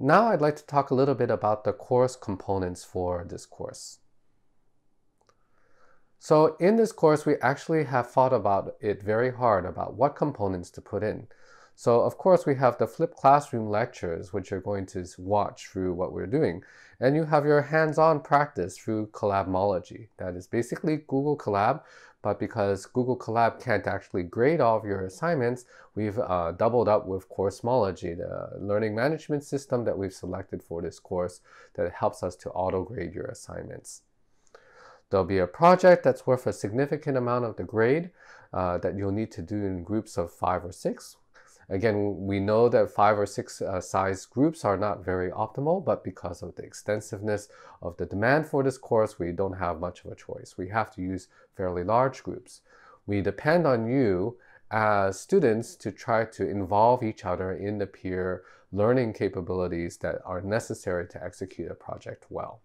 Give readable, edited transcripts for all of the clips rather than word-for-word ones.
Now I'd like to talk a little bit about the course components for this course. So in this course, we actually have thought about it very hard about what components to put in. So of course, we have the flipped classroom lectures, which you're going to watch through what we're doing. And you have your hands-on practice through Collabmology. That is basically Google Colab, but because Google Colab can't actually grade all of your assignments, we've doubled up with Coursemology, the learning management system that we've selected for this course that helps us to auto-grade your assignments. There'll be a project that's worth a significant amount of the grade that you'll need to do in groups of 5 or 6. Again, we know that 5 or 6 size groups are not very optimal, but because of the extensiveness of the demand for this course, we don't have much of a choice. We have to use fairly large groups. We depend on you as students to try to involve each other in the peer learning capabilities that are necessary to execute a project well.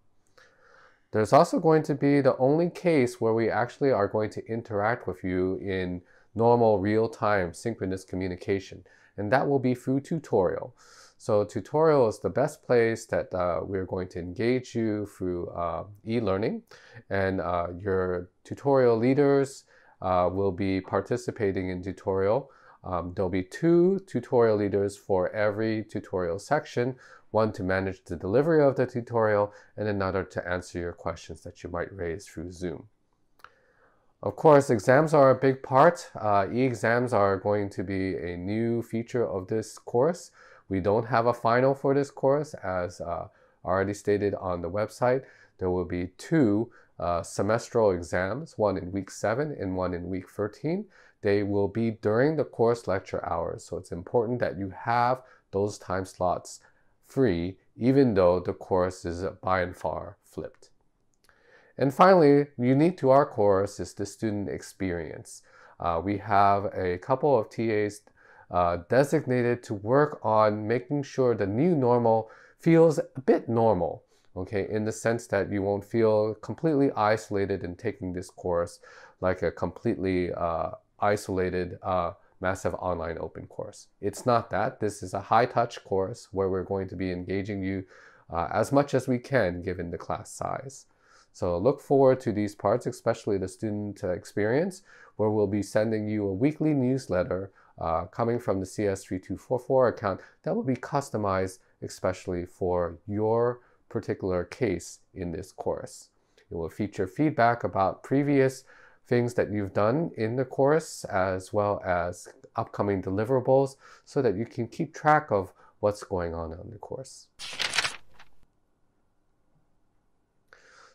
There's also going to be the only case where we actually are going to interact with you in normal real-time synchronous communication, and that will be through tutorial. So tutorial is the best place that we're going to engage you through e-learning, and your tutorial leaders will be participating in tutorial. There'll be 2 tutorial leaders for every tutorial section, one to manage the delivery of the tutorial and another to answer your questions that you might raise through Zoom. Of course, exams are a big part. E-exams are going to be a new feature of this course. We don't have a final for this course, as already stated on the website. There will be 2 semestral exams, one in week 7 and one in week 13. They will be during the course lecture hours, so it's important that you have those time slots free, even though the course is by and far flipped. And finally, unique to our course is the student experience. We have a couple of TAs designated to work on making sure the new normal feels a bit normal, okay, in the sense that you won't feel completely isolated in taking this course like a completely isolated massive online open course. It's not that. This is a high-touch course where we're going to be engaging you as much as we can given the class size. So look forward to these parts, especially the student experience, where we'll be sending you a weekly newsletter coming from the CS3244 account that will be customized especially for your particular case in this course. It will feature feedback about previous things that you've done in the course, as well as upcoming deliverables, so that you can keep track of what's going on in the course.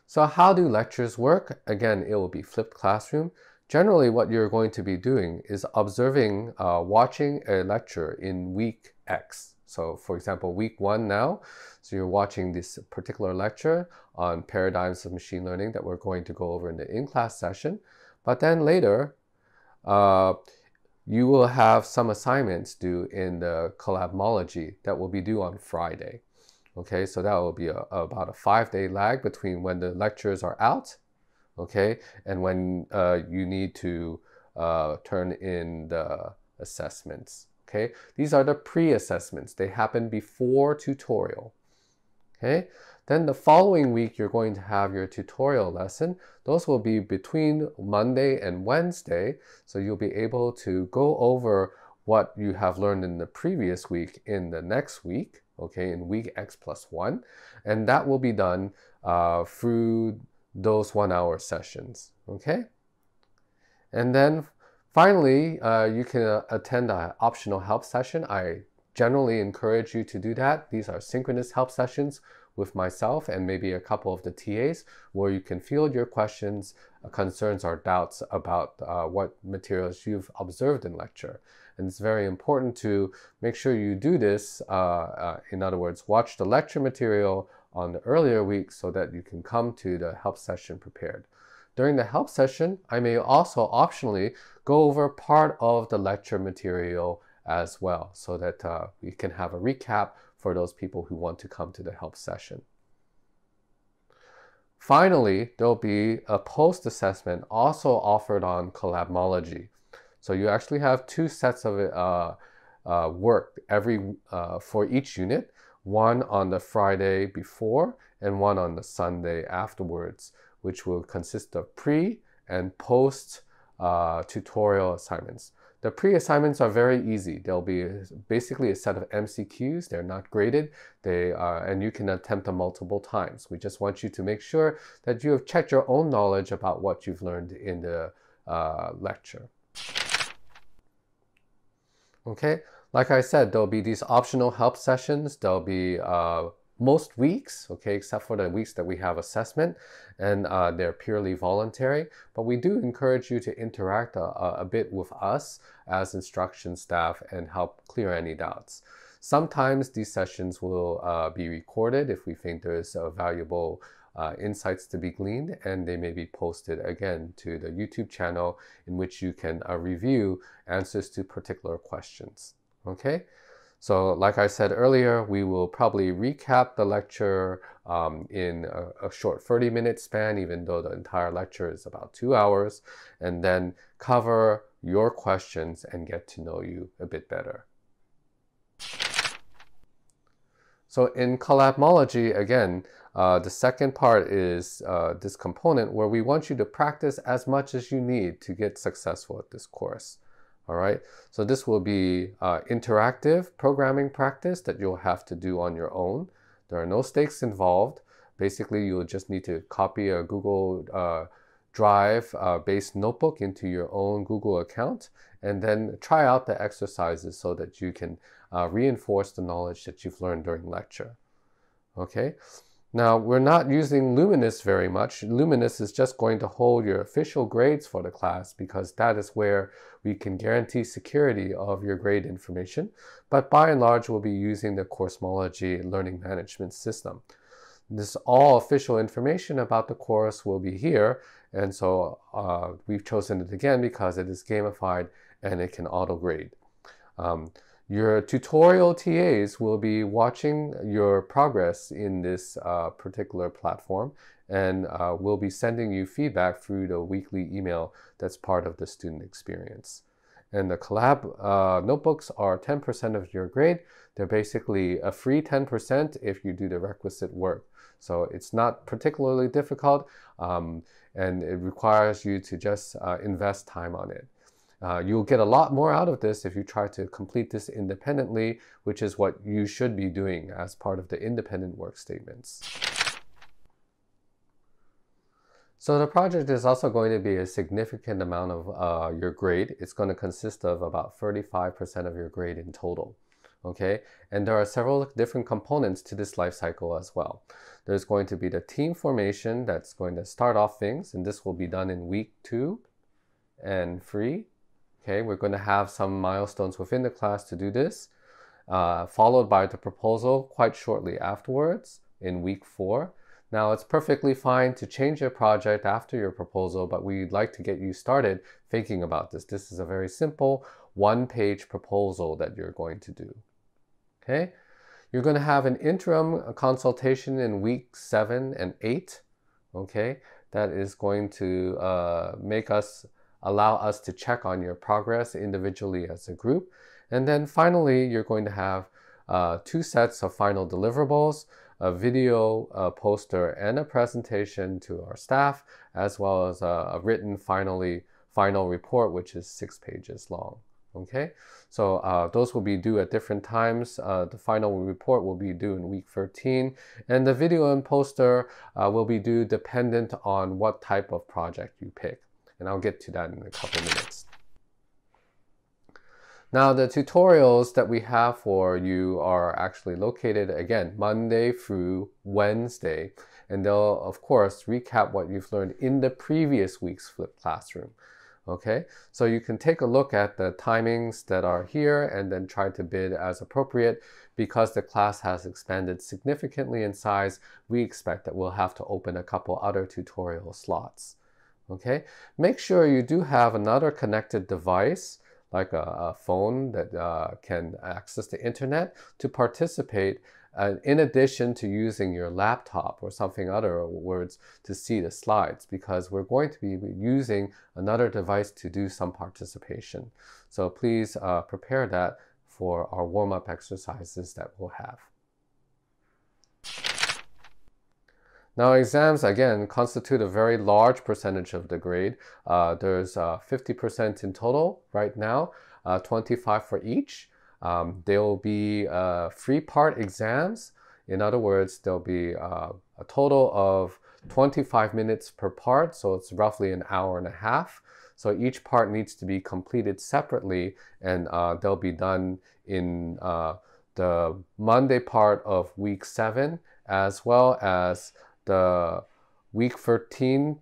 So how do lectures work? Again, it will be flipped classroom. Generally, what you're going to be doing is observing, watching a lecture in week X. So for example, week 1 now, so you're watching this particular lecture on paradigms of machine learning that we're going to go over in the in-class session. But then later, you will have some assignments due in the Collabmology that will be due on Friday. Okay, so that will be about a 5-day lag between when the lectures are out, okay, and when you need to turn in the assessments, okay. These are the pre-assessments. They happen before tutorial, okay. Then the following week, you're going to have your tutorial lesson. Those will be between Monday and Wednesday, so you'll be able to go over what you have learned in the previous week in the next week, okay, in week X+1, and that will be done through those 1-hour sessions, okay? And then finally, you can attend an optional help session. I generally encourage you to do that. These are synchronous help sessions with myself and maybe a couple of the TAs where you can field your questions, concerns, or doubts about what materials you've observed in lecture. And it's very important to make sure you do this, in other words, watch the lecture material on the earlier week so that you can come to the help session prepared. During the help session, I may also optionally go over part of the lecture material as well, so that we can have a recap for those people who want to come to the help session. Finally, there'll be a post-assessment also offered on Collabmology. So you actually have 2 sets of work for each unit. one on the Friday before and one on the Sunday afterwards, which will consist of pre and post tutorial assignments. The pre-assignments are very easy. They'll be basically a set of MCQs. They're not graded. And you can attempt them multiple times. We just want you to make sure that you have checked your own knowledge about what you've learned in the lecture. Okay, like I said, there'll be these optional help sessions. There'll be most weeks, okay, except for the weeks that we have assessment, and they're purely voluntary. But we do encourage you to interact a bit with us as instruction staff and help clear any doubts. Sometimes these sessions will be recorded if we think there's valuable insights to be gleaned, and they may be posted again to the YouTube channel in which you can review answers to particular questions. Okay? So like I said earlier, we will probably recap the lecture in a short 30-minute span, even though the entire lecture is about 2 hours, and then cover your questions and get to know you a bit better. So in collabmology, again, the second part is this component where we want you to practice as much as you need to get successful at this course. All right, so this will be interactive programming practice that you'll have to do on your own. There are no stakes involved. Basically, you'll just need to copy a Google Drive based notebook into your own Google account and then try out the exercises so that you can reinforce the knowledge that you've learned during lecture. Okay. Now, we're not using Luminous very much. Luminous is just going to hold your official grades for the class because that is where we can guarantee security of your grade information. But by and large, we'll be using the Coursemology learning management system. This all official information about the course will be here. And so we've chosen it again because it is gamified and it can auto-grade. Your tutorial TAs will be watching your progress in this particular platform and will be sending you feedback through the weekly email that's part of the student experience. And the collab notebooks are 10% of your grade. They're basically a free 10% if you do the requisite work. So it's not particularly difficult and it requires you to just invest time on it. You'll get a lot more out of this if you try to complete this independently, which is what you should be doing as part of the independent work statements. So the project is also going to be a significant amount of your grade. It's going to consist of about 35% of your grade in total. Okay, and there are several different components to this life cycle as well. There's going to be the team formation that's going to start off things, and this will be done in week 2 and 3. Okay, we're going to have some milestones within the class to do this, followed by the proposal quite shortly afterwards in week 4. Now, it's perfectly fine to change your project after your proposal, but we'd like to get you started thinking about this. This is a very simple one-page proposal that you're going to do. Okay, you're going to have an interim consultation in week 7 and 8. Okay, that is going to allow us to check on your progress individually as a group. And then finally, you're going to have 2 sets of final deliverables, a video, a poster, and a presentation to our staff, as well as a written final report, which is 6 pages long. Okay, so those will be due at different times. The final report will be due in week 13, and the video and poster will be due dependent on what type of project you pick. And I'll get to that in a couple minutes. Now, the tutorials that we have for you are actually located, again, Monday through Wednesday. And they'll, of course, recap what you've learned in the previous week's flipped classroom. Okay, so you can take a look at the timings that are here and then try to bid as appropriate. Because the class has expanded significantly in size, we expect that we'll have to open a couple other tutorial slots. Okay, make sure you do have another connected device, like a phone that can access the internet to participate in addition to using your laptop or something other words to see the slides, because we're going to be using another device to do some participation. So please prepare that for our warm-up exercises that we'll have. Now, exams, again, constitute a very large percentage of the grade. There's 50% in total right now, 25 for each. There will be 3-part exams. In other words, there'll be a total of 25 minutes per part, so it's roughly an hour and a half. So each part needs to be completed separately, and they'll be done in the Monday part of week 7, as well as the week 13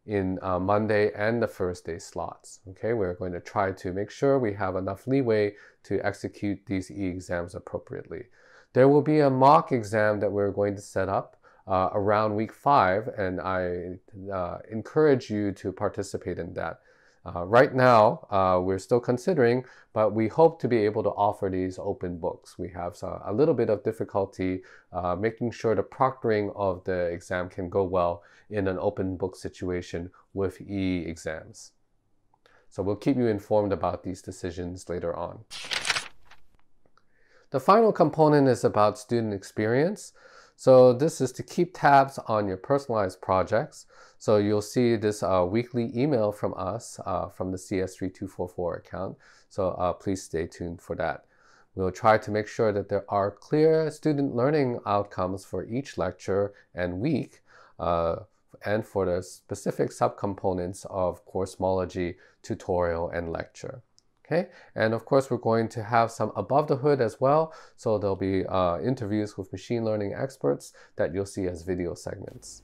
in Monday and the Thursday slots. Okay, we're going to try to make sure we have enough leeway to execute these e-exams appropriately. There will be a mock exam that we're going to set up around week 5, and I encourage you to participate in that. Right now, we're still considering, but we hope to be able to offer these open books. We have a little bit of difficulty making sure the proctoring of the exam can go well in an open book situation with e-exams. So we'll keep you informed about these decisions later on. The final component is about student experience. So this is to keep tabs on your personalized projects. So you'll see this weekly email from us from the CS3244 account. So please stay tuned for that. We'll try to make sure that there are clear student learning outcomes for each lecture and week, and for the specific subcomponents of coursemology, tutorial, and lecture. Okay, and of course we're going to have some above the hood as well, so there'll be interviews with machine learning experts that you'll see as video segments.